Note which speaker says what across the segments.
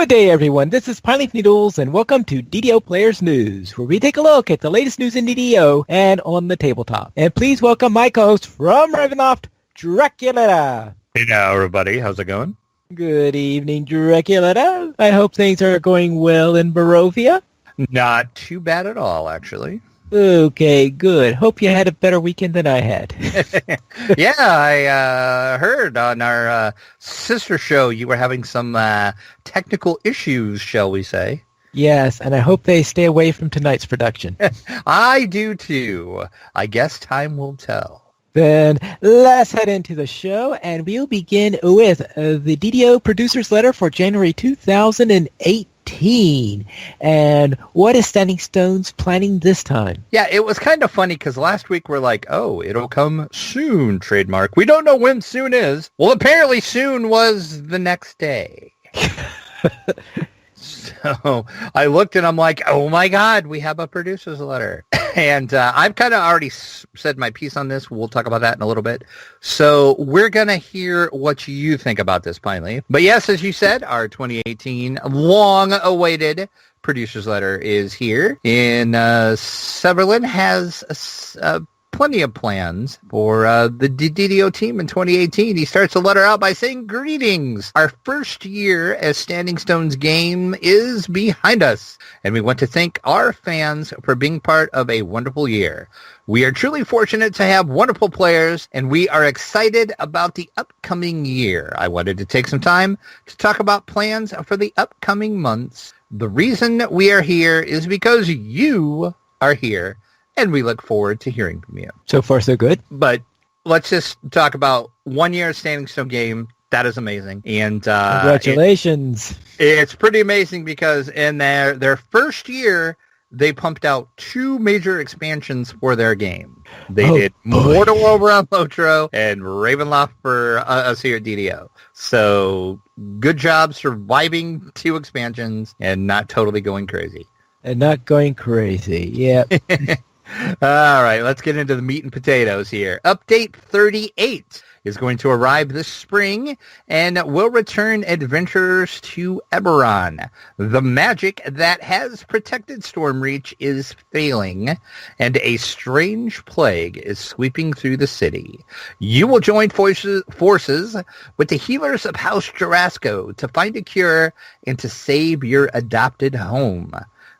Speaker 1: Good day, everyone. This is Pine Leaf Needles, and welcome to DDO Players News, where we take a look at the latest news in DDO and on the tabletop. And please welcome my co-host from Ravenloft, Draculata.
Speaker 2: Hey now, everybody. How's it going?
Speaker 1: Good evening, Draculata. I hope things are going well in Barovia.
Speaker 2: Not too bad at all, actually.
Speaker 1: Okay, good. Hope you had a better weekend than I had.
Speaker 2: Yeah, I heard on our sister show you were having some technical issues, shall we say.
Speaker 1: Yes, and I hope they stay away from tonight's production.
Speaker 2: I do too. I guess time will tell.
Speaker 1: Then let's head into the show, and we'll begin with the DDO Producer's Letter for January 2018. And what is Standing Stones planning this time?
Speaker 2: Yeah, it was kind of funny because last week we're like, oh, it'll come soon, trademark. We don't know when soon is. Well, apparently soon was the next day. So I looked and I'm like, oh my God, we have a producer's letter. And I've kind of already said my piece on this. We'll talk about that in a little bit. So we're going to hear what you think about this, Pine Leaf. But yes, as you said, our 2018 long-awaited producer's letter is here. And Severlin has plenty of plans for the DDO team in 2018. He starts the letter out by saying, "Greetings. Our first year as Standing Stones game is behind us, and we want to thank our fans for being part of a wonderful year. We are truly fortunate to have wonderful players, and we are excited about the upcoming year. I wanted to take some time to talk about plans for the upcoming months. The reason we are here is because you are here, and we look forward to hearing from you."
Speaker 1: So far, so good.
Speaker 2: But let's just talk about 1 year Standing Stone game. That is amazing. And
Speaker 1: congratulations.
Speaker 2: It's pretty amazing because in their first year, they pumped out 2 major expansions for their game. They did Mortal over on Lotro and Ravenloft for us here at DDO. So good job surviving 2 expansions and not totally going crazy.
Speaker 1: And not going crazy, yeah.
Speaker 2: All right, let's get into the meat and potatoes here. Update 38 is going to arrive this spring and will return adventurers to Eberron. The magic that has protected Stormreach is failing, and a strange plague is sweeping through the city. You will join forces with the healers of House Jarasco to find a cure and to save your adopted home.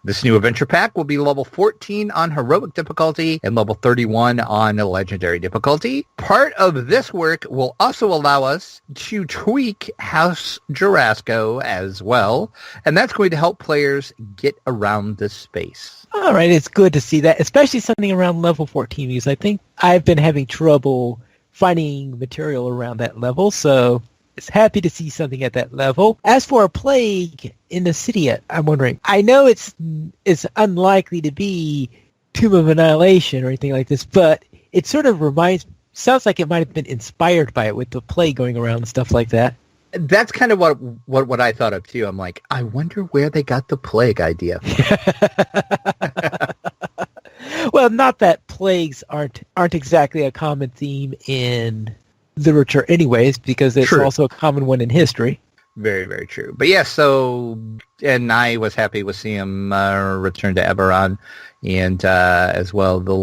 Speaker 2: This new adventure pack will be level 14 on heroic difficulty and level 31 on legendary difficulty. Part of this work will also allow us to tweak House Jarasco as well, and that's going to help players get around this space.
Speaker 1: All right, it's good to see that, especially something around level 14, because I think I've been having trouble finding material around that level, so it's happy to see something at that level. As for a plague in the city, I'm wondering, I know it's unlikely to be Tomb of Annihilation or anything like this, but it sort of sounds like it might have been inspired by it with the plague going around and stuff like that.
Speaker 2: That's kind of what I thought of too. I'm like, I wonder where they got the plague idea from.
Speaker 1: Well, not that plagues aren't exactly a common theme in literature anyways, because it's also a common one in history.
Speaker 2: Very, very true. But yeah, so, and I was happy with seeing him return to Eberron, and as well, the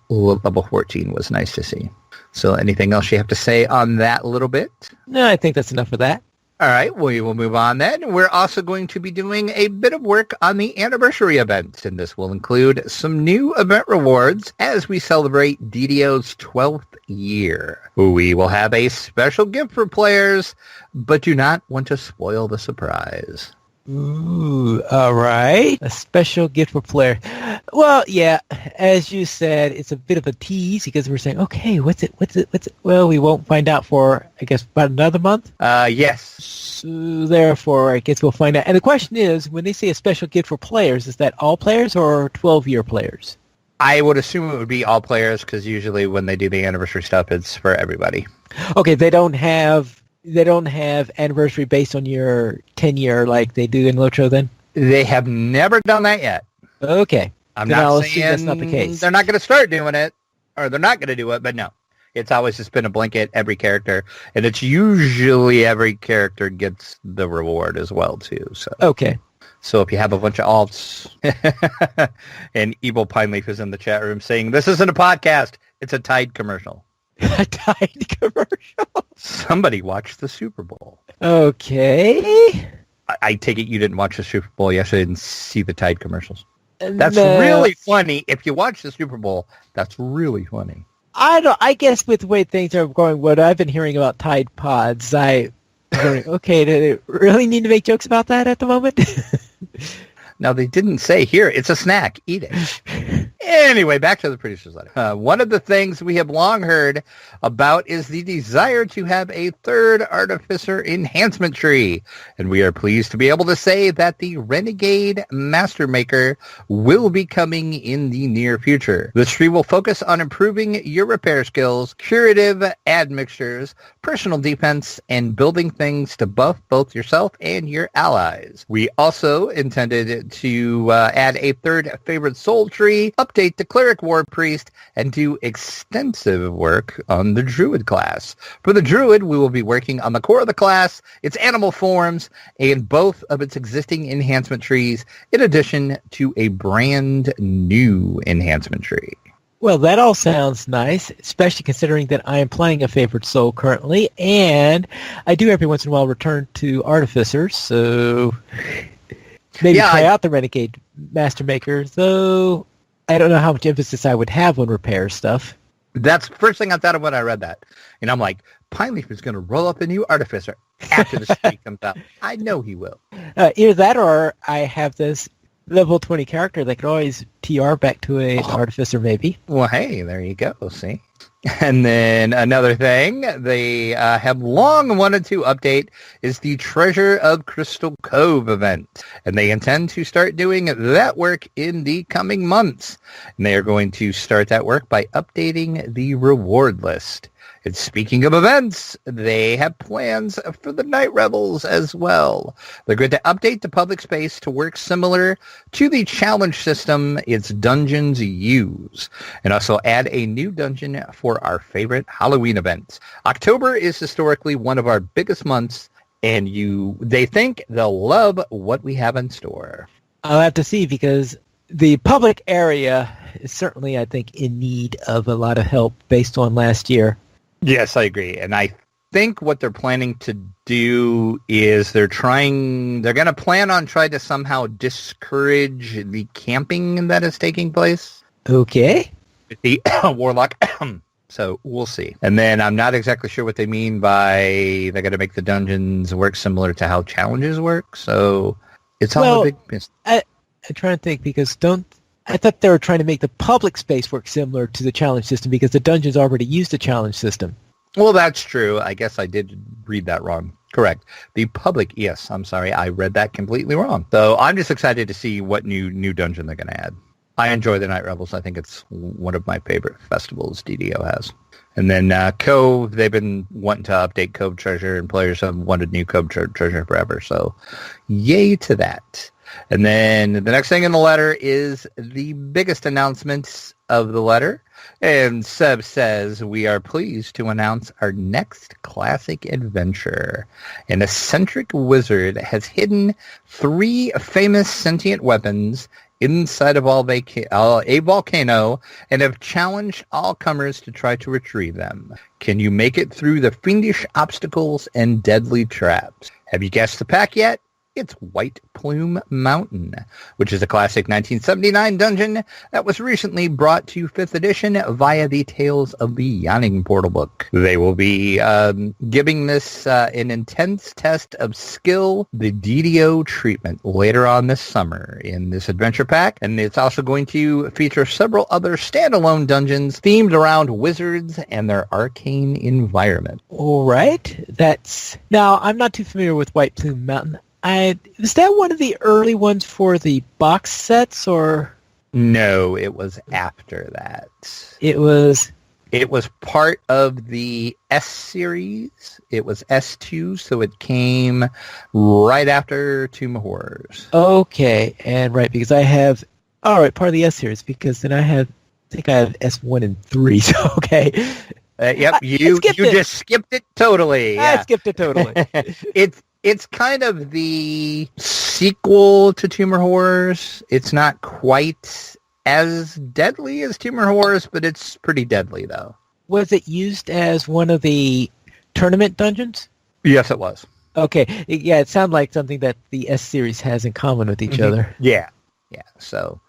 Speaker 2: level 14 was nice to see. So anything else you have to say on that little bit?
Speaker 1: No, I think that's enough of that.
Speaker 2: All right, we will move on then. We're also going to be doing a bit of work on the anniversary event, and this will include some new event rewards as we celebrate DDO's 12th year. We will have a special gift for players, but do not want to spoil the surprise.
Speaker 1: Ooh, all right. A special gift for players. Well, yeah, as you said, it's a bit of a tease because we're saying, okay, what's it? Well, we won't find out for, I guess, about another month?
Speaker 2: Yes.
Speaker 1: So therefore, I guess we'll find out. And the question is, when they say a special gift for players, is that all players or 12-year players?
Speaker 2: I would assume it would be all players because usually when they do the anniversary stuff, it's for everybody.
Speaker 1: Okay, they don't have anniversary based on your 10-year like they do in Lotro then?
Speaker 2: They have never done that yet.
Speaker 1: Okay.
Speaker 2: I'm
Speaker 1: then
Speaker 2: not
Speaker 1: I'll
Speaker 2: saying
Speaker 1: assume that's not the case.
Speaker 2: They're not going to start doing it, or they're not going to do it, but no. It's always just been a blanket every character, and it's usually every character gets the reward as well too. So
Speaker 1: Okay.
Speaker 2: So if you have a bunch of alts, and Evil Pine Leaf is in the chat room saying, this isn't a podcast, it's a Tide commercial.
Speaker 1: A Tide commercial?
Speaker 2: Somebody watched the Super Bowl.
Speaker 1: Okay.
Speaker 2: I take it you didn't watch the Super Bowl yesterday and see the Tide commercials. That's
Speaker 1: No.
Speaker 2: really funny. If you watch the Super Bowl, that's really funny.
Speaker 1: I guess with the way things are going, what I've been hearing about Tide Pods, I'm going, okay, do they really need to make jokes about that at the moment?
Speaker 2: Now, they didn't say, here, it's a snack, eat it. Anyway, back to the producer's letter. One of the things we have long heard about is the desire to have a third Artificer enhancement tree. And we are pleased to be able to say that the Renegade Master Maker will be coming in the near future. This tree will focus on improving your repair skills, curative admixtures, personal defense, and building things to buff both yourself and your allies. We also intended to add a third favorite soul tree, update the Cleric War Priest, and do extensive work on the Druid class. For the Druid, we will be working on the core of the class, its animal forms, and both of its existing enhancement trees, in addition to a brand new enhancement tree.
Speaker 1: Well, that all sounds nice, especially considering that I am playing a favorite soul currently, and I do every once in a while return to Artificers, so maybe try out the Renegade Master Maker, though I don't know how much emphasis I would have on repair stuff.
Speaker 2: That's the first thing I thought of when I read that. And I'm like, Pineleaf is going to roll up a new Artificer after the streak comes out. I know he will.
Speaker 1: Either that or I have this level 20 character that could always TR back to an Artificer, maybe.
Speaker 2: Well, hey, there you go, see? And then another thing they have long wanted to update is the Treasure of Crystal Cove event. And they intend to start doing that work in the coming months. And they are going to start that work by updating the reward list. And speaking of events, they have plans for the Night Rebels as well. They're going to update the public space to work similar to the challenge system its dungeons use, and also add a new dungeon for our favorite Halloween event. October is historically one of our biggest months, and they think they'll love what we have in store.
Speaker 1: I'll have to see, because the public area is certainly, I think, in need of a lot of help based on last year.
Speaker 2: Yes, I agree. And I think what they're planning to do is they're going to plan on trying to somehow discourage the camping that is taking place.
Speaker 1: Okay.
Speaker 2: With the Warlock. So we'll see. And then I'm not exactly sure what they mean by they're going to make the dungeons work similar to how challenges work. So it's all a big business.
Speaker 1: I'm trying to think, because I thought they were trying to make the public space work similar to the challenge system, because the dungeons already use the challenge system.
Speaker 2: Well, that's true. I guess I did read that wrong. Correct. The public, yes, I'm sorry. I read that completely wrong. So I'm just excited to see what new dungeon they're going to add. I enjoy the Night Rebels. I think it's one of my favorite festivals DDO has. And then Cove, they've been wanting to update Cove Treasure, and players have wanted new Cove Treasure forever. So yay to that. And then the next thing in the letter is the biggest announcements of the letter. And Seb says, we are pleased to announce our next classic adventure. An eccentric wizard has hidden 3 famous sentient weapons inside of a volcano and have challenged all comers to try to retrieve them. Can you make it through the fiendish obstacles and deadly traps? Have you guessed the pack yet? It's White Plume Mountain, which is a classic 1979 dungeon that was recently brought to 5th edition via the Tales of the Yawning Portal book. They will be giving this an intense test of skill, the DDO treatment, later on this summer in this adventure pack. And it's also going to feature several other standalone dungeons themed around wizards and their arcane environment.
Speaker 1: All right. Now, I'm not too familiar with White Plume Mountain. Was that one of the early ones for the box sets, or?
Speaker 2: No, it was after that.
Speaker 1: It was
Speaker 2: part of the S series. It was S2, so it came right after Tomb of Horrors.
Speaker 1: Okay, and right, because I have, part of the S series, because then I think I have S1 and 3, so okay.
Speaker 2: Yep, you just skipped it totally. Yeah.
Speaker 1: I skipped it totally.
Speaker 2: It's kind of the sequel to Tumor Horrors. It's not quite as deadly as Tumor Horrors, but it's pretty deadly, though.
Speaker 1: Was it used as one of the tournament dungeons?
Speaker 2: Yes, it was.
Speaker 1: Okay. Yeah, it sounded like something that the S series has in common with each other.
Speaker 2: Yeah. So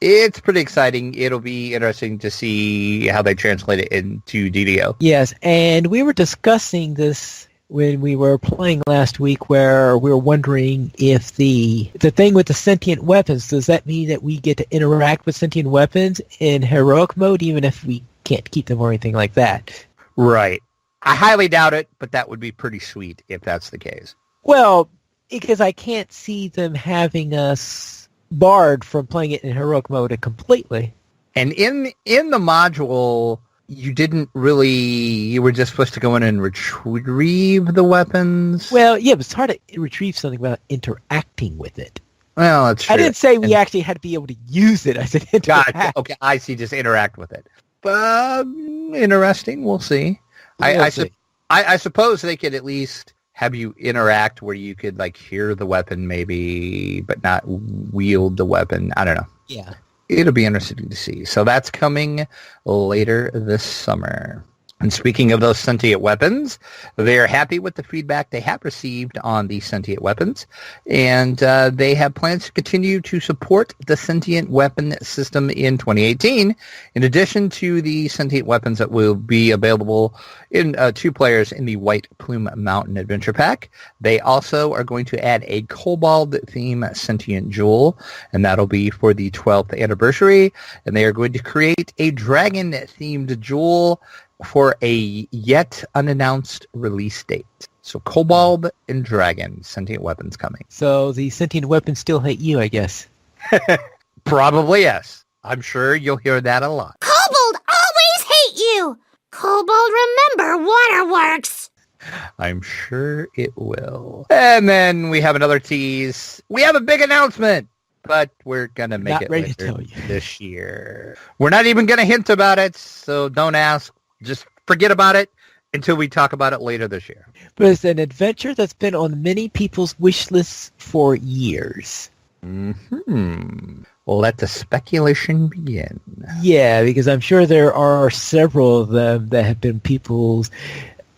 Speaker 2: it's pretty exciting. It'll be interesting to see how they translate it into DDO.
Speaker 1: Yes, and we were discussing this when we were playing last week, where we were wondering if the thing with the sentient weapons, does that mean that we get to interact with sentient weapons in heroic mode, even if we can't keep them or anything like that?
Speaker 2: Right. I highly doubt it, but that would be pretty sweet if that's the case.
Speaker 1: Well, because I can't see them having us barred from playing it in heroic mode completely.
Speaker 2: And in the module, you were just supposed to go in and retrieve the weapons.
Speaker 1: Well, yeah, but it's hard to retrieve something without interacting with it.
Speaker 2: Well, that's true.
Speaker 1: I didn't say we actually had to be able to use it. I said interact.
Speaker 2: God, okay, I see, just interact with it. Interesting, we'll see. I suppose they could at least have you interact where you could like hear the weapon maybe, but not wield the weapon. I don't know.
Speaker 1: Yeah.
Speaker 2: It'll be interesting to see. So that's coming later this summer. And speaking of those sentient weapons, they are happy with the feedback they have received on the sentient weapons, and they have plans to continue to support the sentient weapon system in 2018, in addition to the sentient weapons that will be available in 2 players in the White Plume Mountain Adventure Pack. They also are going to add a Kobold theme sentient jewel, and that'll be for the 12th anniversary, and they are going to create a dragon-themed jewel for a yet unannounced release date. So Kobold and Dragon, sentient weapons coming.
Speaker 1: So the sentient weapons still hate you, I guess.
Speaker 2: Probably yes. I'm sure you'll hear that a lot.
Speaker 3: Kobold always hate you! Kobold, remember Waterworks!
Speaker 2: I'm sure it will. And then we have another tease. We have a big announcement, but we're going to make it later this year. We're not even going to hint about it, so don't ask. Just forget about it until we talk about it later this year.
Speaker 1: But it's an adventure that's been on many people's wish lists for years.
Speaker 2: Mm-hmm. Well, let the speculation begin.
Speaker 1: Yeah, because I'm sure there are several of them that have been people's...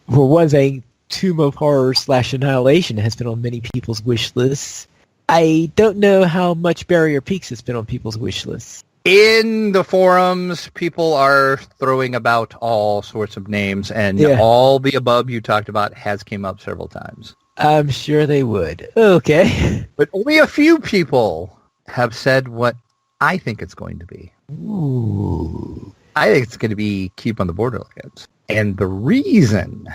Speaker 1: For one thing, Tomb of Horror / Annihilation has been on many people's wish lists. I don't know how much Barrier Peaks has been on people's wish lists.
Speaker 2: In the forums, people are throwing about all sorts of names, and all the above you talked about has came up several times.
Speaker 1: I'm sure they would. Okay.
Speaker 2: But only a few people have said what I think it's going to be.
Speaker 1: Ooh.
Speaker 2: I think it's going to be Keep on the Borderlands. And the reason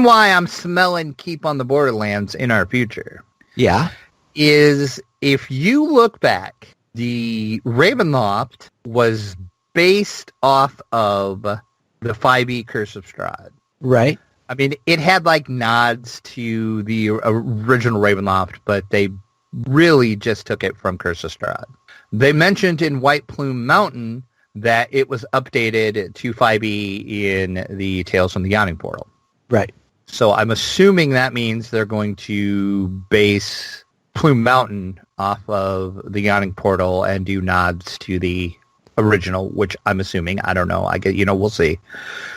Speaker 2: why I'm smelling Keep on the Borderlands in our future is if you look back, the Ravenloft was based off of the 5e Curse of Strahd.
Speaker 1: Right.
Speaker 2: I mean, it had like nods to the original Ravenloft, but they really just took it from Curse of Strahd. They mentioned in White Plume Mountain that it was updated to 5e in the Tales from the Yawning Portal.
Speaker 1: Right.
Speaker 2: So I'm assuming that means they're going to base Plume Mountain off of the Yawning Portal and do nods to the original, which I'm assuming. I don't know. We'll see.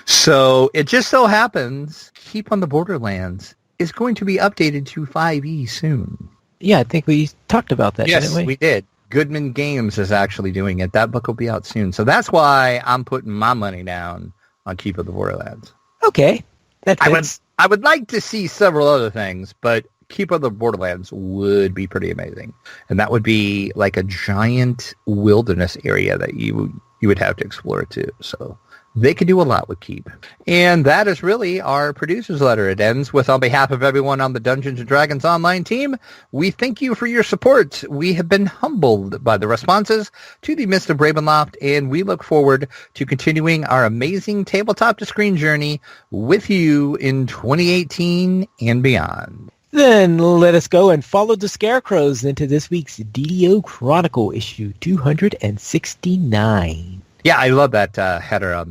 Speaker 2: So it just so happens Keep on the Borderlands is going to be updated to 5e soon.
Speaker 1: Yeah, I think we talked about that,
Speaker 2: yes,
Speaker 1: didn't we?
Speaker 2: We did. Goodman Games is actually doing it. That book will be out soon. So that's why I'm putting my money down on Keep on the Borderlands.
Speaker 1: Okay.
Speaker 2: I would like to see several other things, but Keep on the Borderlands would be pretty amazing. And that would be like a giant wilderness area that you would have to explore too. So they could do a lot with Keep. And that is really our producer's letter. It ends with, on behalf of everyone on the Dungeons & Dragons online team, we thank you for your support. We have been humbled by the responses to the Mist of Ravenloft, and we look forward to continuing our amazing tabletop-to-screen journey with you in 2018 and beyond.
Speaker 1: Then let us go and follow the Scarecrows into this week's DDO Chronicle issue 269.
Speaker 2: Yeah, I love that header on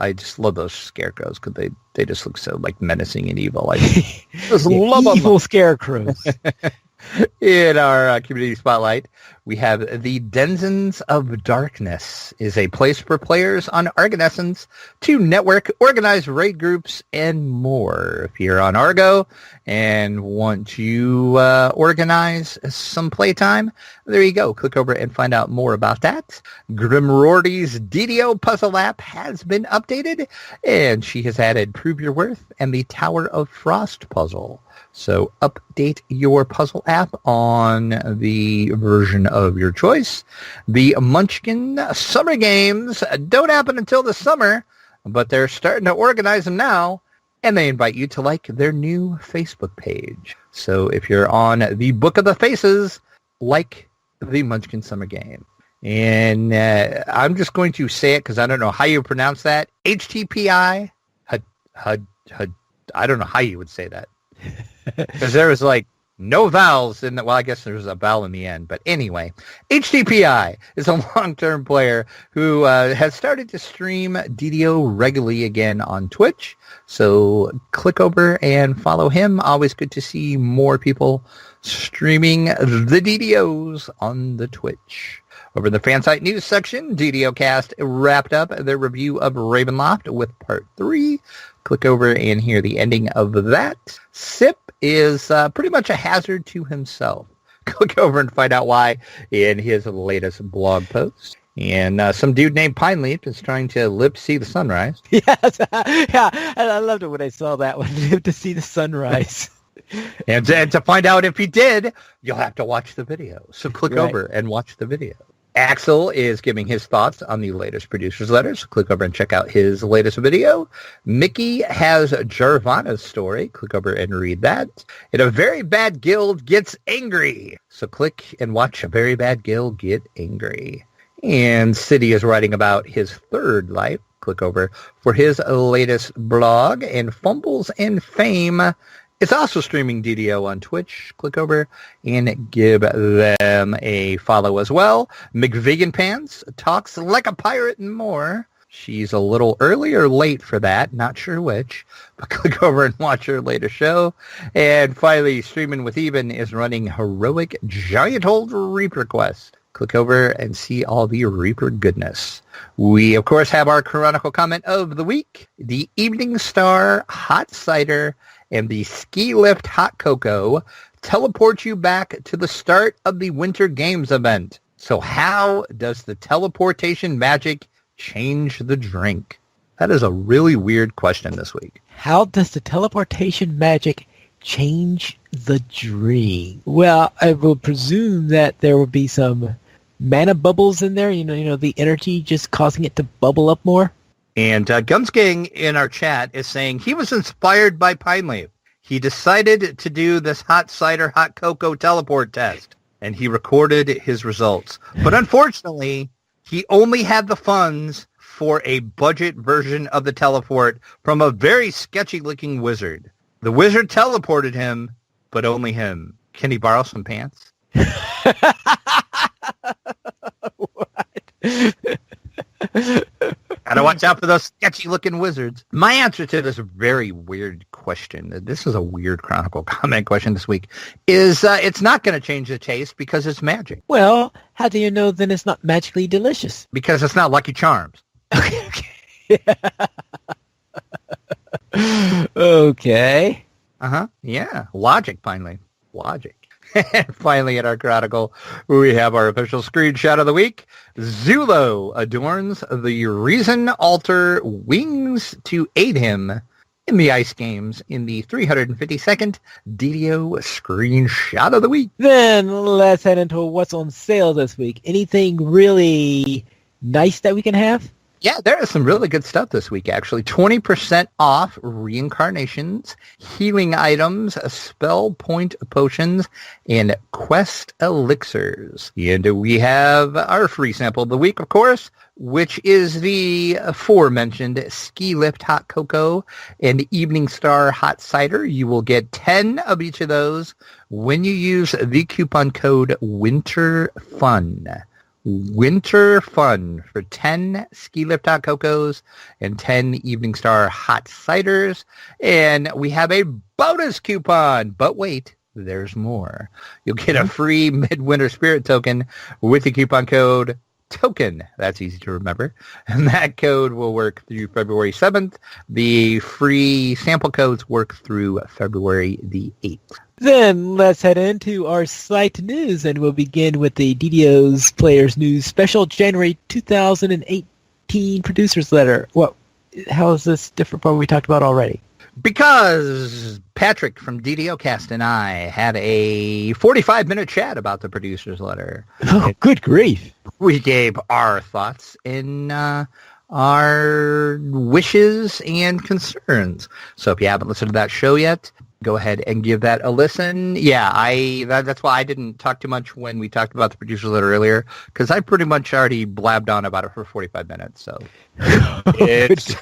Speaker 2: I just love those scarecrows because they just look so like menacing and evil. I just love
Speaker 1: evil scarecrows.
Speaker 2: In our community spotlight, we have the Denizens of Darkness is a place for players on Argonescence to network, organize raid groups, and more. If you're on Argo and want to organize some playtime, there you go. Click over and find out more about that. Grimrorty's DDO puzzle app has been updated, and she has added Prove Your Worth and the Tower of Frost puzzle. So update your puzzle app on the version of your choice. The Munchkin Summer Games don't happen until the summer, but they're starting to organize them now, and they invite you to like their new Facebook page. So if you're on the Book of the Faces, like the Munchkin Summer Game. And I'm just going to say it because I don't know how you pronounce that. HTPI. I don't know how you would say that. Because there was like no vowels in the, well, I guess there was a vowel in the end. But anyway, HTPI is a long-term player who has started to stream DDO regularly again on Twitch. So click over and follow him. Always good to see more people streaming the DDOs on the Twitch. Over in the Fansite News section, DDO Cast wrapped up their review of Ravenloft with Part 3. Click over and hear the ending of that. Sip is pretty much a hazard to himself. Click over and find out why in his latest blog post. And some dude named Pine Leaf is trying to live to see the sunrise.
Speaker 1: Yes, yeah, I loved it when I saw that one, live to see the sunrise.
Speaker 2: And to find out if he did, you'll have to watch the video. So click
Speaker 1: Right.
Speaker 2: over and watch the video. Axel is giving his thoughts on the latest producer's letters. Click over and check out his latest video. Mickey has Jarvana's story. Click over and read that. And A Very Bad Guild Gets Angry. So click and watch A Very Bad Guild Get Angry. And City is writing about his third life. Click over for his latest blog. And Fumbles and Fame is also streaming DDO on Twitch. Click over and give them a follow as well. McVegan Pants talks like a pirate and more. She's a little early or late for that, not sure which, but click over and watch her latest show. And finally, Streaming with Even is running Heroic Giant Hold Reaper Quest. Click over and see all the Reaper goodness. We, of course, have our Chronicle comment of the week. The Evening Star Hot Cider and the Ski Lift Hot Cocoa teleport you back to the start of the Winter Games event. So how does the teleportation magic change the drink? That is a really weird question this week.
Speaker 1: How does the teleportation magic change the drink? Well, I will presume that there will be some mana bubbles in there. You know, the energy just causing it to bubble up more.
Speaker 2: And Gumsking in our chat is saying he was inspired by Pine Leaf. He decided to do this hot cider, hot cocoa teleport test, and he recorded his results. But unfortunately, he only had the funds for a budget version of the teleport from a very sketchy-looking wizard. The wizard teleported him, but only him. Can he borrow some pants?
Speaker 1: What?
Speaker 2: Gotta watch out for those sketchy-looking wizards. My answer to this very weird question, this is a weird Chronicle comment question this week, is it's not going to change the taste because it's magic.
Speaker 1: Well, how do you know then it's not magically delicious?
Speaker 2: Because it's not Lucky Charms.
Speaker 1: Okay. Okay.
Speaker 2: Uh-huh. Yeah. Logic, finally. Logic. And finally, in our Chronicle, we have our official screenshot of the week. Zulo adorns the Reason Altar wings to aid him in the ice games in the 352nd DDO screenshot of the week.
Speaker 1: Then let's head into what's on sale this week. Anything really nice that we can have?
Speaker 2: Yeah, there is some really good stuff this week, actually. 20% off reincarnations, healing items, spell point potions, and quest elixirs. And we have our free sample of the week, of course, which is the aforementioned Ski Lift Hot Cocoa and Evening Star Hot Cider. You will get 10 of each of those when you use the coupon code WINTERFUN. Winter Fun for 10 Ski Lift Hot Cocos and 10 Evening Star Hot Ciders. And we have a bonus coupon. But wait, there's more. You'll get a free Midwinter Spirit token with the coupon code TOKEN. That's easy to remember. And that code will work through February 7th. The free sample codes work through February the 8th.
Speaker 1: Then let's head into our site news, and we'll begin with the DDO's Players News Special January 2018 Producers Letter. How is this different from what we talked about already?
Speaker 2: Because Patrick from DDO Cast and I had a 45-minute chat about the Producers Letter.
Speaker 1: Oh, good grief.
Speaker 2: We gave our thoughts in our wishes and concerns. So if you haven't listened to that show yet, go ahead and give that a listen. Yeah, that's why I didn't talk too much when we talked about the Producer's Letter earlier, because I pretty much already blabbed on about it for 45 minutes. So it's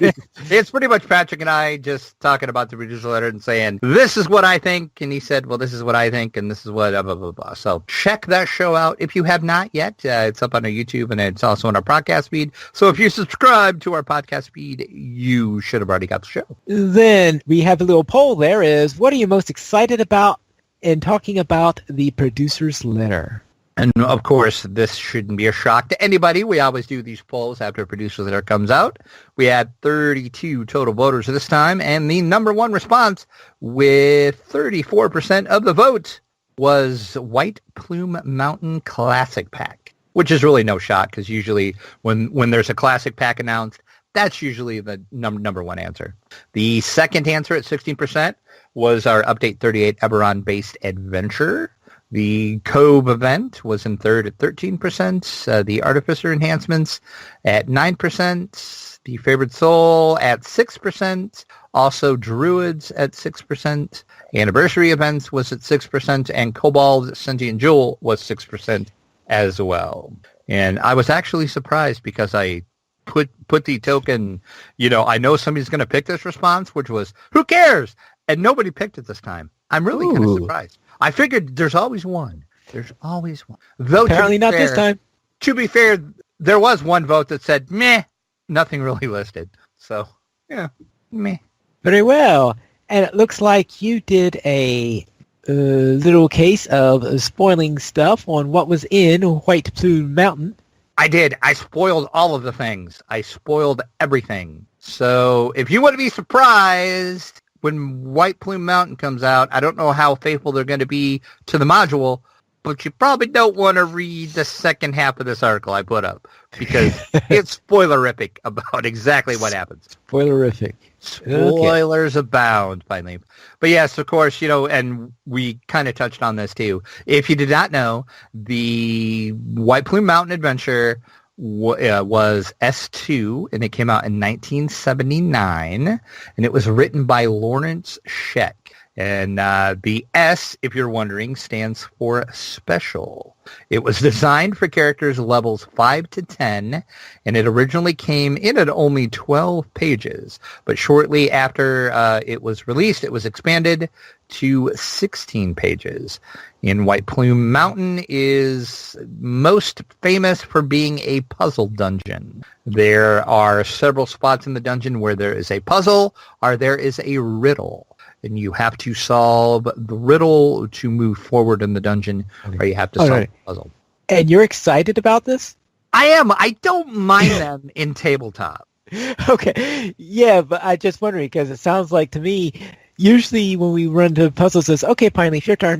Speaker 2: pretty much Patrick and I just talking about the Producer's Letter and saying, this is what I think. And he said, well, this is what I think, and this is what blah, blah, blah, blah. So check that show out if you have not yet. It's up on our YouTube, and it's also on our podcast feed. So if you subscribe to our podcast feed, you should have already got the show.
Speaker 1: Then we have a little poll there is, what are you most excited about in talking about the Producer's Letter?
Speaker 2: And, of course, this shouldn't be a shock to anybody. We always do these polls after a Producer's Letter comes out. We had 32 total voters this time, and the number one response with 34% of the vote was White Plume Mountain Classic Pack, which is really no shock because usually when there's a Classic Pack announced, that's usually the number one answer. The second answer at 16% was our Update 38 Eberron-based adventure. The Cove event was in third at 13%. The Artificer enhancements at 9%. The Favored Soul at 6%. Also Druids at 6%. Anniversary events was at 6%. And Kobold Sentient Jewel was 6% as well. And I was actually surprised because I put the token, I know somebody's going to pick this response, which was, who cares? And nobody picked it this time. I'm really kind of surprised. I figured there's always one. There's always one. Though
Speaker 1: apparently not this time.
Speaker 2: To be fair, there was one vote that said, meh, nothing really listed. So, yeah, meh.
Speaker 1: Very well. And it looks like you did a little case of spoiling stuff on what was in White Plume Mountain.
Speaker 2: I did. I spoiled all of the things. I spoiled everything. So if you want to be surprised when White Plume Mountain comes out, I don't know how faithful they're going to be to the module, but you probably don't want to read the second half of this article I put up because it's spoilerific about exactly what happens.
Speaker 1: Spoilerific.
Speaker 2: Spoilers abound, finally. But yes, of course, and we kind of touched on this too. If you did not know, the White Plume Mountain Adventure was S2, and it came out in 1979, and it was written by Lawrence Scheck. And the S, if you're wondering, stands for special. It was designed for characters levels 5 to 10, and it originally came in at only 12 pages. But shortly after it was released, it was expanded to 16 pages. And White Plume Mountain is most famous for being a puzzle dungeon. There are several spots in the dungeon where there is a puzzle or there is a riddle. And you have to solve the riddle to move forward in the dungeon, or you have to solve the puzzle.
Speaker 1: And you're excited about this?
Speaker 2: I am. I don't mind them in tabletop.
Speaker 1: Okay. Yeah, but I just wondering, because it sounds like to me, usually when we run to puzzles, it's, okay, Pineleaf, your turn.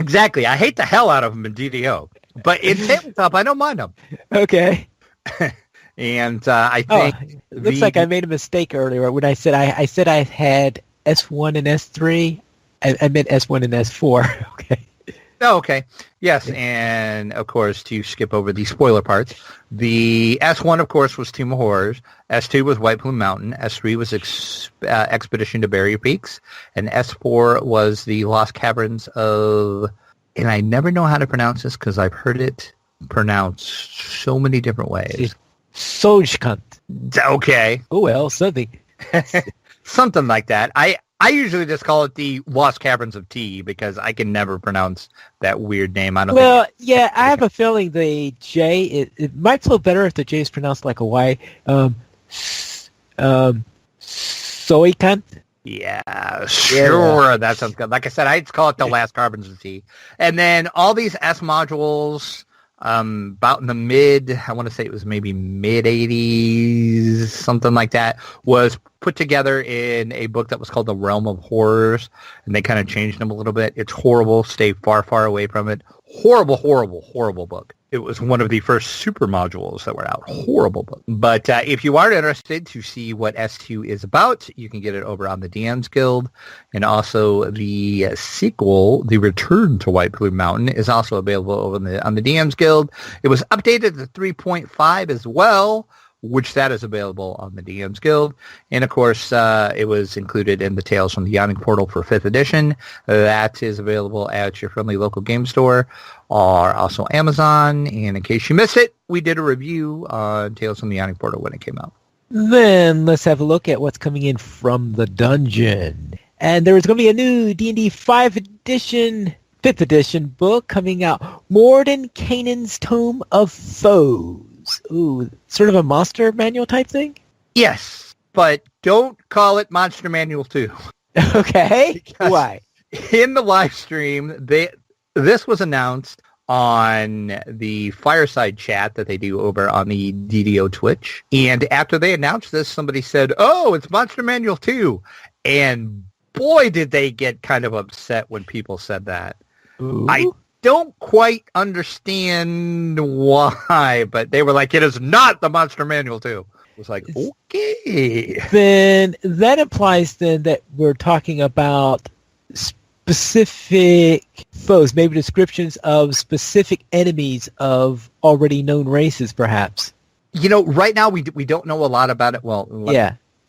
Speaker 2: Exactly. I hate the hell out of them in DDO. But in tabletop, I don't mind them.
Speaker 1: Okay.
Speaker 2: And I think...
Speaker 1: it looks like I made a mistake earlier when I said I had S1 and S3. I meant S1 and S4. Okay.
Speaker 2: Oh, okay. Yes, and of course, to skip over the spoiler parts, the S1, of course, was Tomb of Horrors. S2 was White Plume Mountain. S3 was Expedition to Barrier Peaks. And S4 was the Lost Caverns of... And I never know how to pronounce this because I've heard it pronounced so many different ways.
Speaker 1: Sojkant.
Speaker 2: Okay.
Speaker 1: Oh, well, something.
Speaker 2: Something like that. I usually just call it the Lost Caverns of Tea because I can never pronounce that weird name. I don't
Speaker 1: yeah, I have a feeling the J, it might flow better if the J is pronounced like a Y. Soikant?
Speaker 2: Yeah, sure. Yeah. That sounds good. Like I said, I'd call it the Last Caverns of Tea. And then all these S modules, about in the I want to say it was maybe mid-80s, something like that, was put together in a book that was called The Realm of Horrors, and they kind of changed them a little bit. It's horrible. Stay far, far away from it. Horrible, horrible, horrible book. It was one of the first super modules that were out. Horrible book. But if you are interested to see what S2 is about, you can get it over on the DM's Guild. And also the sequel, The Return to White Plume Mountain, is also available over on the DM's Guild. It was updated to 3.5 as well, which that is available on the DM's Guild. And, of course, it was included in the Tales from the Yawning Portal for 5th edition. That is available at your friendly local game store or also Amazon. And in case you missed it, we did a review on Tales from the Yawning Portal when it came out.
Speaker 1: Then let's have a look at what's coming in from the dungeon. And there is going to be a new D&D 5th edition book coming out. Mordenkainen's Tome of Foes. Ooh, sort of a monster manual type thing?
Speaker 2: Yes, but don't call it Monster Manual 2.
Speaker 1: Okay. Why?
Speaker 2: In the live stream, this was announced on the fireside chat that they do over on the DDO Twitch. And after they announced this, somebody said, "Oh, it's Monster Manual 2." And boy, did they get kind of upset when people said that.
Speaker 1: Ooh.
Speaker 2: I don't quite understand why, but they were like, "It is not the Monster Manual 2." It was like, okay.
Speaker 1: Then that implies then that we're talking about specific foes, maybe descriptions of specific enemies of already known races, perhaps.
Speaker 2: You know, right now we don't know a lot about it. Well,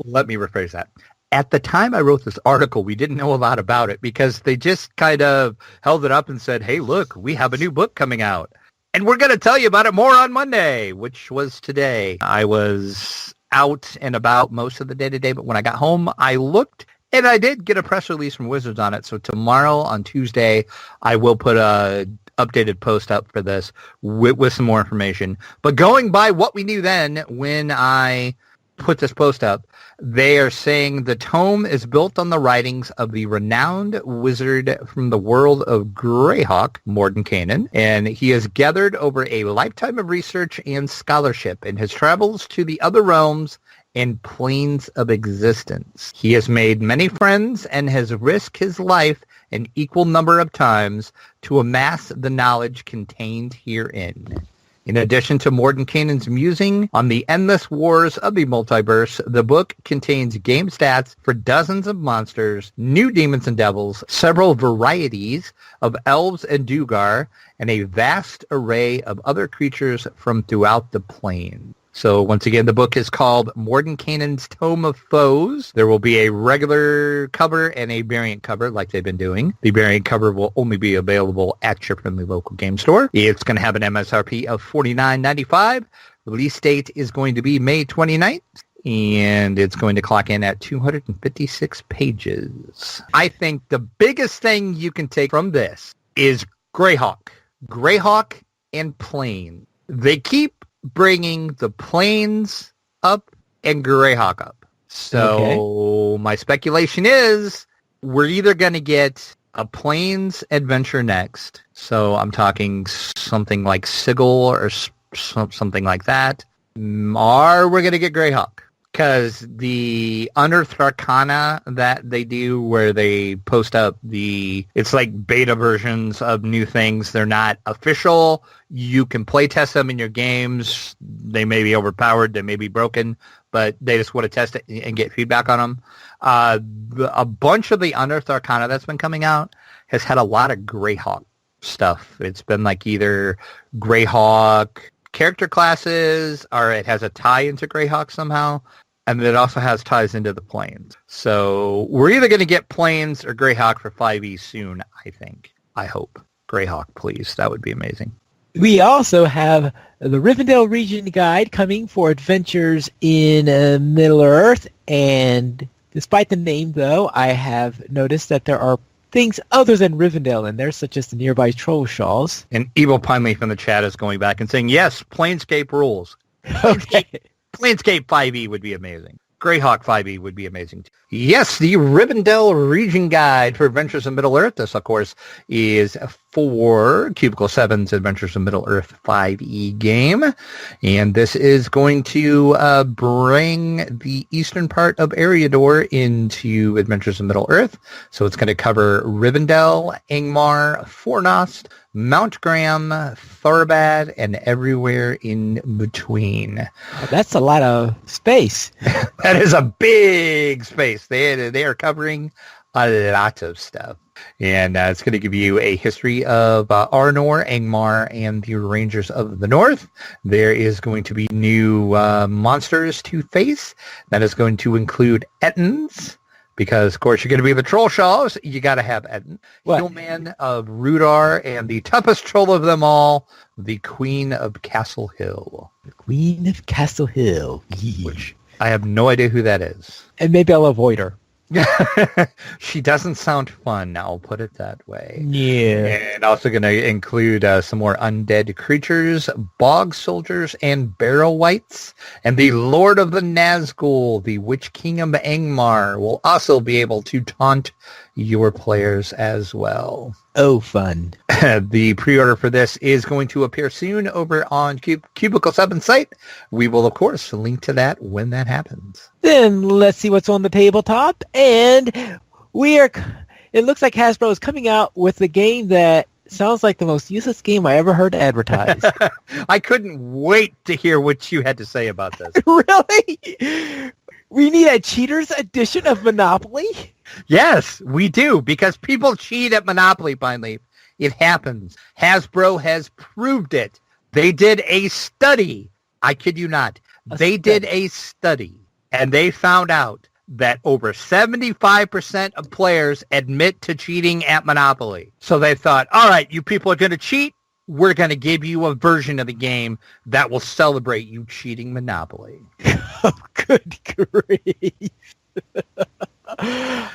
Speaker 2: let me rephrase that. At the time I wrote this article, we didn't know a lot about it because they just kind of held it up and said, "Hey, look, we have a new book coming out. And we're going to tell you about it more on Monday," which was today. I was out and about most of the day today, but when I got home, I looked, and I did get a press release from Wizards on it. So tomorrow, on Tuesday, I will put a updated post up for this with some more information. But going by what we knew then when I put this post up, they are saying the tome is built on the writings of the renowned wizard from the world of Greyhawk, Mordenkainen, and he has gathered over a lifetime of research and scholarship in his travels to the other realms and planes of existence. He has made many friends and has risked his life an equal number of times to amass the knowledge contained herein. In addition to Mordenkainen's musing on the endless wars of the multiverse, the book contains game stats for dozens of monsters, new demons and devils, several varieties of elves and Dugar, and a vast array of other creatures from throughout the plane. So once again, the book is called Mordenkainen's Tome of Foes. There will be a regular cover and a variant cover like they've been doing. The variant cover will only be available at your friendly local game store. It's going to have an MSRP of $49.95. Release date is going to be May 29th. And it's going to clock in at 256 pages. I think the biggest thing you can take from this is Greyhawk. Greyhawk and Plane. They keep bringing the planes up and Greyhawk up. So My speculation is we're either going to get a planes adventure next. So I'm talking something like Sigil or something like that. Or we're going to get Greyhawk. Because the Unearthed Arcana that they do where they post up it's like beta versions of new things. They're not official. You can play test them in your games. They may be overpowered. They may be broken, but they just want to test it and get feedback on them. A bunch of the Unearthed Arcana that's been coming out has had a lot of Greyhawk stuff. It's been like either Greyhawk character classes or it has a tie into Greyhawk somehow. And it also has ties into the planes. So we're either going to get planes or Greyhawk for 5e soon, I think. I hope. Greyhawk, please. That would be amazing.
Speaker 1: We also have the Rivendell Region Guide coming for adventures in Middle-earth and Despite the name, though, I have noticed that there are things other than Rivendell in there, such as the nearby troll shawls.
Speaker 2: And Evil Pineleaf in the chat is going back and saying, yes, Planescape rules.
Speaker 1: Okay.
Speaker 2: Planescape 5e would be amazing. Greyhawk 5e would be amazing too. Yes, the Rivendell Region Guide for Adventures in Middle-earth. This, of course, is for Cubicle 7's Adventures in Middle-earth 5e game. And this is going to bring the eastern part of Eriador into Adventures in Middle-earth. So it's going to cover Rivendell, Angmar, Fornost, Mount Graham, Thorbad, and everywhere in between.
Speaker 1: That's a lot of space.
Speaker 2: That is a big space. They are covering a lot of stuff. And it's going to give you a history of Arnor, Angmar, and the Rangers of the North. There is going to be new monsters to face. That is going to include Ettins. Because, of course, you're going to be the Troll Shaws. You got to have Ettin. Hillman of Rudar, and the toughest troll of them all, the Queen of Castle Hill.
Speaker 1: The Queen of Castle Hill.
Speaker 2: Which I have no idea who that is.
Speaker 1: And maybe I'll avoid her.
Speaker 2: She doesn't sound fun, I'll put it that way.
Speaker 1: Yeah.
Speaker 2: And also going to include some more undead creatures, bog soldiers, and barrow wights. And the Lord of the Nazgul, the Witch King of Angmar, will also be able to taunt your players as well.
Speaker 1: Oh, fun.
Speaker 2: The pre-order for this is going to appear soon over on Cubicle 7 site. We will, of course, link to that when that happens.
Speaker 1: Then let's see what's on the tabletop. And it looks like Hasbro is coming out with a game that sounds like the most useless game I ever heard advertised.
Speaker 2: I couldn't wait to hear what you had to say about this.
Speaker 1: Really? We need a cheater's edition of Monopoly?
Speaker 2: Yes, we do, because people cheat at Monopoly, Pineleaf. It happens. Hasbro has proved it. They did a study. I kid you not. They did a study, and they found out that over 75% of players admit to cheating at Monopoly. So they thought, all right, you people are going to cheat. We're going to give you a version of the game that will celebrate you cheating Monopoly.
Speaker 1: Oh, good grief.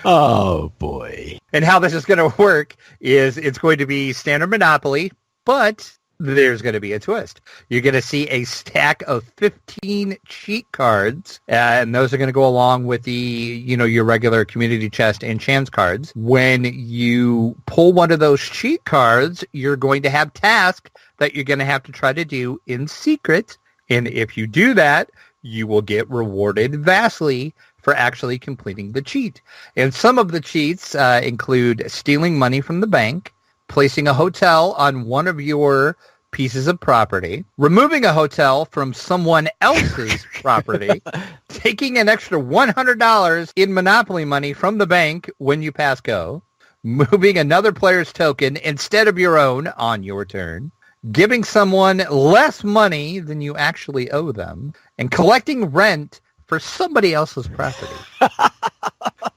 Speaker 1: Oh, boy.
Speaker 2: And how this is going to work is it's going to be standard Monopoly, but there's going to be a twist. You're going to see a stack of 15 cheat cards, and those are going to go along with the, your regular community chest and chance cards. When you pull one of those cheat cards, you're going to have tasks that you're going to have to try to do in secret. And if you do that, you will get rewarded vastly for actually completing the cheat. And some of the cheats include stealing money from the bank, placing a hotel on one of your pieces of property, removing a hotel from someone else's property, taking an extra $100 in Monopoly money from the bank when you pass go, moving another player's token instead of your own on your turn, giving someone less money than you actually owe them, and collecting rent for somebody else's property.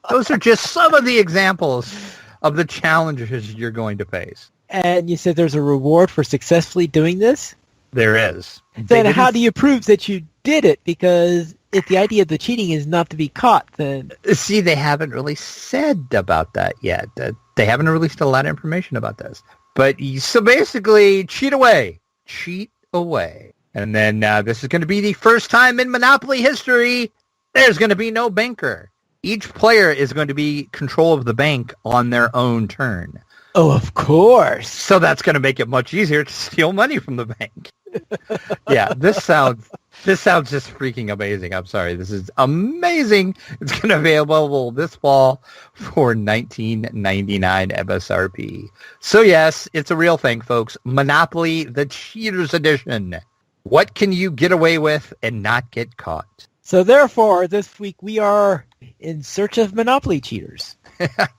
Speaker 2: Those are just some of the examples of the challenges you're going to face.
Speaker 1: And you said there's a reward for successfully doing this?
Speaker 2: There is.
Speaker 1: Then how do you prove that you did it? Because if the idea of the cheating is not to be caught, then...
Speaker 2: See, they haven't really said about that yet. They haven't released a lot of information about this. But so basically, cheat away. Cheat away. And then this is going to be the first time in Monopoly history there's going to be no banker. Each player is going to be control of the bank on their own turn.
Speaker 1: Oh, of course.
Speaker 2: So that's going to make it much easier to steal money from the bank. Yeah, this sounds just freaking amazing. I'm sorry. This is amazing. It's going to be available this fall for $19.99 MSRP. So yes, it's a real thing, folks. Monopoly, the Cheaters Edition. What can you get away with and not get caught?
Speaker 1: So therefore, this week we are in search of Monopoly cheaters.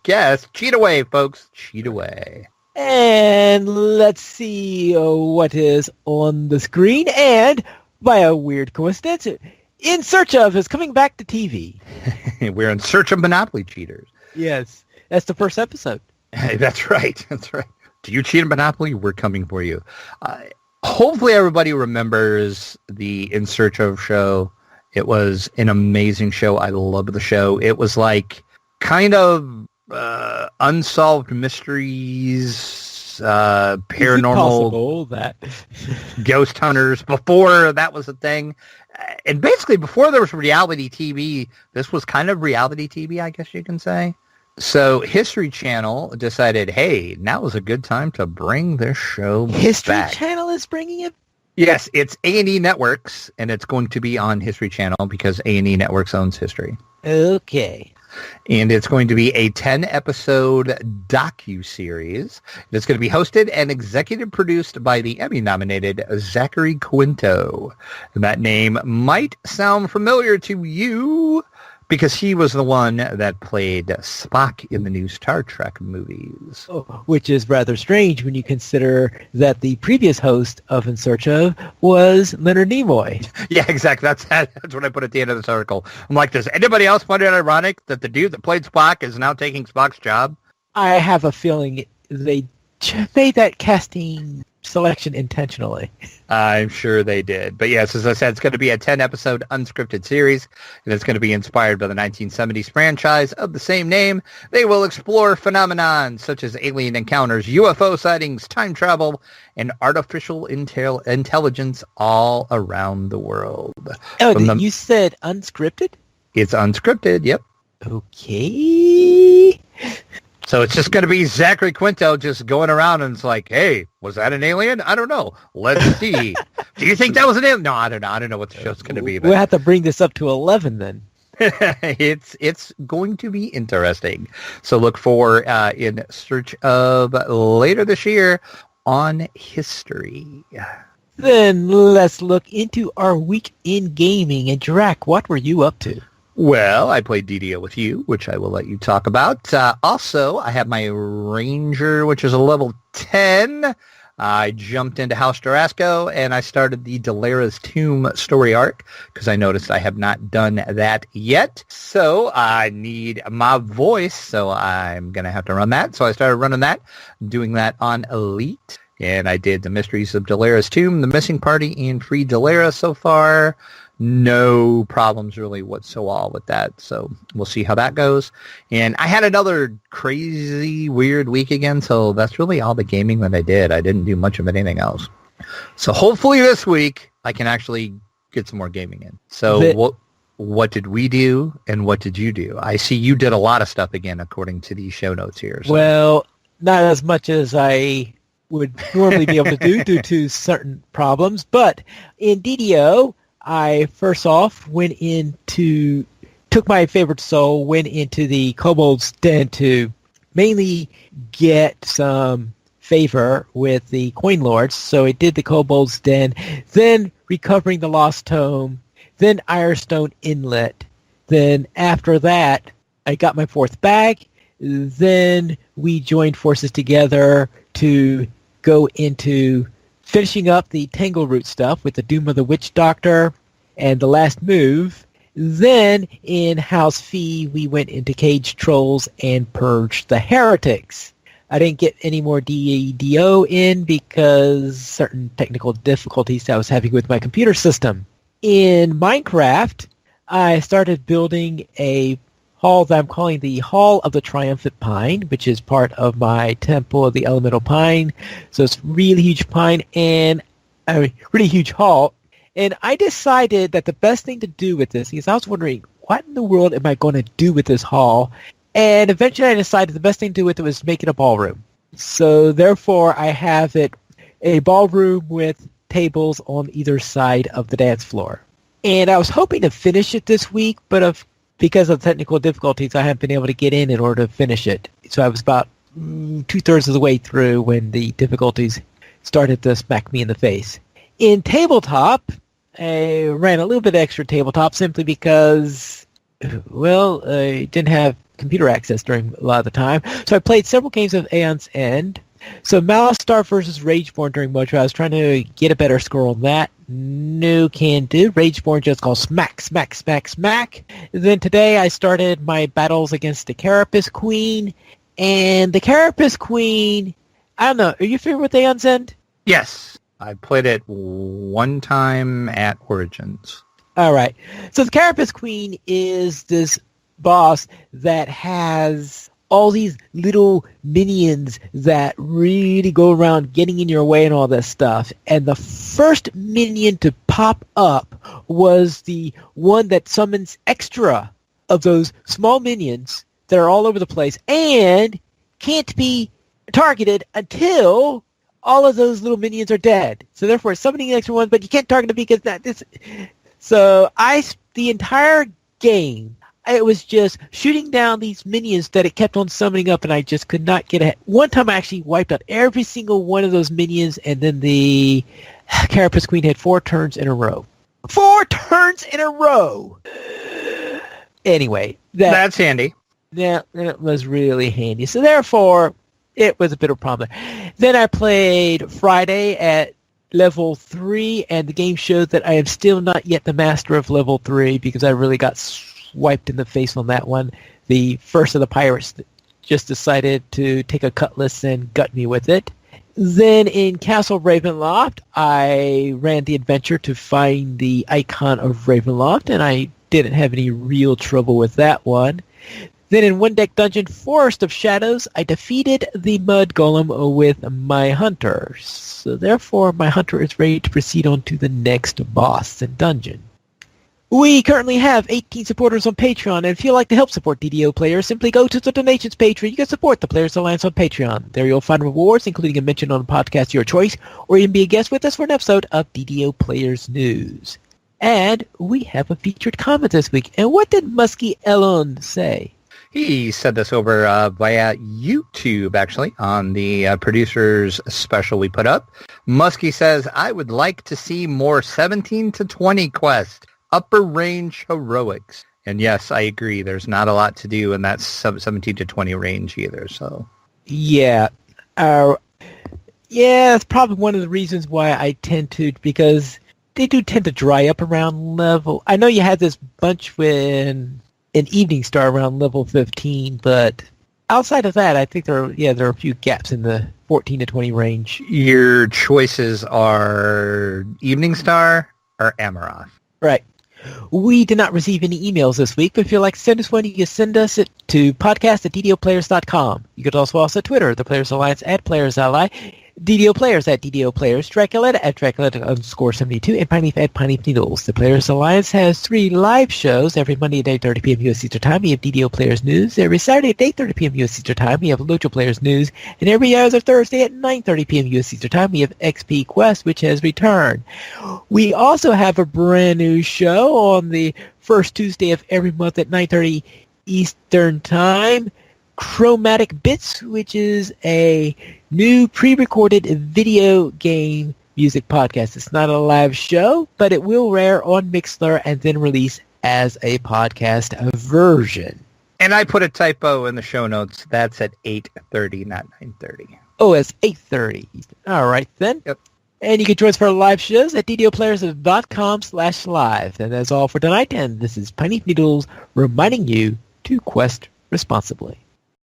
Speaker 2: Yes, cheat away, folks. Cheat away.
Speaker 1: And let's see what is on the screen. And by a weird coincidence, In Search Of is coming back to TV.
Speaker 2: We're in search of Monopoly cheaters.
Speaker 1: Yes, that's the first episode.
Speaker 2: Hey, that's right. That's right. Do you cheat at Monopoly? We're coming for you. Hopefully everybody remembers the In Search Of show. It was an amazing show. I loved the show. It was like kind of unsolved mysteries, paranormal,
Speaker 1: that
Speaker 2: ghost hunters before that was a thing. And basically before there was reality TV, this was kind of reality TV, I guess you can say. So History Channel decided, hey, now is a good time to bring this show
Speaker 1: History
Speaker 2: back.
Speaker 1: Channel is bringing it?
Speaker 2: Yes, it's A&E Networks, and it's going to be on History Channel because A&E Networks owns History.
Speaker 1: Okay.
Speaker 2: And it's going to be a 10-episode docu-series. It's going to be hosted and executive produced by the Emmy-nominated Zachary Quinto. And that name might sound familiar to you because he was the one that played Spock in the new Star Trek movies.
Speaker 1: Oh, which is rather strange when you consider that the previous host of In Search Of was Leonard Nimoy.
Speaker 2: Yeah, exactly. That's what I put at the end of this article. I'm like, does anybody else find it ironic that the dude that played Spock is now taking Spock's job?
Speaker 1: I have a feeling they made that casting selection intentionally.
Speaker 2: I'm sure they did. But yes, as I said, it's going to be a 10-episode unscripted series, and it's going to be inspired by the 1970s franchise of the same name. They will explore phenomenon such as alien encounters, UFO sightings, time travel, and artificial intelligence all around the world.
Speaker 1: Oh, you said unscripted?
Speaker 2: It's unscripted, yep.
Speaker 1: Okay.
Speaker 2: So it's just going to be Zachary Quinto just going around and it's like, hey, was that an alien? I don't know. Let's see. Do you think that was an alien? No, I don't know. I don't know what the show's going to be. But
Speaker 1: We'll have to bring this up to 11 then.
Speaker 2: It's going to be interesting. So look for In Search Of later this year on History.
Speaker 1: Then let's look into our week in gaming. And Drac, what were you up to?
Speaker 2: Well, I played DDO with you, which I will let you talk about. Also, I have my Ranger, which is a level 10. I jumped into House Durasco, and I started the Dalera's Tomb story arc, because I noticed I have not done that yet. So I need my voice, so I'm going to have to run that. So I started running that, doing that on Elite. And I did the Mysteries of Dalera's Tomb, the Missing Party, and Free Dalera so far. No problems really whatsoever with that. So we'll see how that goes. And I had another crazy, weird week again. So that's really all the gaming that I did. I didn't do much of anything else. So hopefully this week I can actually get some more gaming in. So what did we do and what did you do? I see you did a lot of stuff again, according to these show notes here. So.
Speaker 1: Well, not as much as I would normally be able to do due to certain problems. But in DDO, I first off took my favorite soul, went into the Kobold's Den to mainly get some favor with the Coin Lords. So I did the Kobold's Den, then recovering the Lost Tome, then Irestone Inlet. Then after that, I got my fourth bag. Then we joined forces together to go into finishing up the Tangleroot stuff with the Doom of the Witch Doctor and the Last Move. Then in House Fee, we went into Cage Trolls and purged the Heretics. I didn't get any more DDO in because certain technical difficulties I was having with my computer system. In Minecraft, I started building a hall that I'm calling the Hall of the Triumphant Pine, which is part of my Temple of the Elemental Pine. So it's really huge pine and a really huge hall. And I decided that the best thing to do with this, because I was wondering, what in the world am I going to do with this hall? And eventually I decided the best thing to do with it was make it a ballroom. So therefore I have it a ballroom with tables on either side of the dance floor. And I was hoping to finish it this week, but because of technical difficulties, I haven't been able to get in order to finish it. So I was about 2/3 of the way through when the difficulties started to smack me in the face. In tabletop, I ran a little bit extra tabletop simply because, well, I didn't have computer access during a lot of the time. So I played several games of Aeon's End. So Malastar versus Rageborn during Mojo. I was trying to get a better score on that. No can do. Rageborn just goes smack, smack, smack, smack. Then today I started my battles against the Carapace Queen. And the Carapace Queen, I don't know, are you familiar with Aeon's End?
Speaker 2: Yes. I played it one time at Origins.
Speaker 1: All right. So the Carapace Queen is this boss that has all these little minions that really go around getting in your way and all this stuff. And the first minion to pop up was the one that summons extra of those small minions that are all over the place and can't be targeted until all of those little minions are dead. So therefore, it's summoning the extra one, but you can't target them because So the entire game, it was just shooting down these minions that it kept on summoning up, and I just could not get ahead. One time I actually wiped out every single one of those minions, and then the Carapace Queen had 4 turns in a row. 4 turns in a row! Anyway.
Speaker 2: That's handy.
Speaker 1: Yeah, it was really handy. So therefore, it was a bit of a problem. Then I played Friday at level 3, and the game showed that I am still not yet the master of level 3 because I really got swiped in the face on that one. The first of the pirates just decided to take a cutlass and gut me with it. Then in Castle Ravenloft, I ran the adventure to find the icon of Ravenloft, and I didn't have any real trouble with that one. Then in One Deck Dungeon Forest of Shadows, I defeated the Mud Golem with my hunter. So therefore, my hunter is ready to proceed on to the next boss and dungeon. We currently have 18 supporters on Patreon, and if you'd like to help support DDO players, simply go to the donations page where you can support the Players Alliance on Patreon. There you'll find rewards, including a mention on a podcast of your choice, or even be a guest with us for an episode of DDO Players News. And we have a featured comment this week. And what did Muskie Elon say?
Speaker 2: He said this over via YouTube, actually, on the producers special we put up. Muskie says, I would like to see more 17 to 20 quest, upper range heroics. And yes, I agree. There's not a lot to do in that 17 to 20 range either. So,
Speaker 1: yeah. That's probably one of the reasons why I tend to, because they do tend to dry up around level. I know you had this bunch when an Evening Star around level 15, but outside of that, I think there are a few gaps in the 14 to 20 range.
Speaker 2: Your choices are Evening Star or Amaroth.
Speaker 1: Right. We did not receive any emails this week, but if you'd like to send us one, you can send us it to podcast@ddoplayers.com. You could also us at Twitter, the Players Alliance @PlayersAlly, DDO Players @DDO Players, Draculetta @Draculetta_72, and Pineleaf @Pineleaf Needles. The Players Alliance has 3 live shows every Monday at 8:30 p.m. U.S. Eastern Time. We have DDO Players News. Every Saturday at 8:30 p.m. U.S. Eastern Time, we have Lojo Players News. And every other Thursday at 9:30 p.m. U.S. Eastern Time, we have XP Quest, which has returned. We also have a brand new show on the first Tuesday of every month at 9:30 Eastern Time. Chromatic Bits, which is a new pre-recorded video game music podcast. It's not a live show, but it will air on Mixlr and then release as a podcast version.
Speaker 2: And I put a typo in the show notes. That's at 8:30, not 9:30.
Speaker 1: Oh, it's 8:30. All right, then.
Speaker 2: Yep.
Speaker 1: And you can join us for our live shows at ddoplayers.com/live. And that's all for tonight. And this is Piney Needles reminding you to quest responsibly.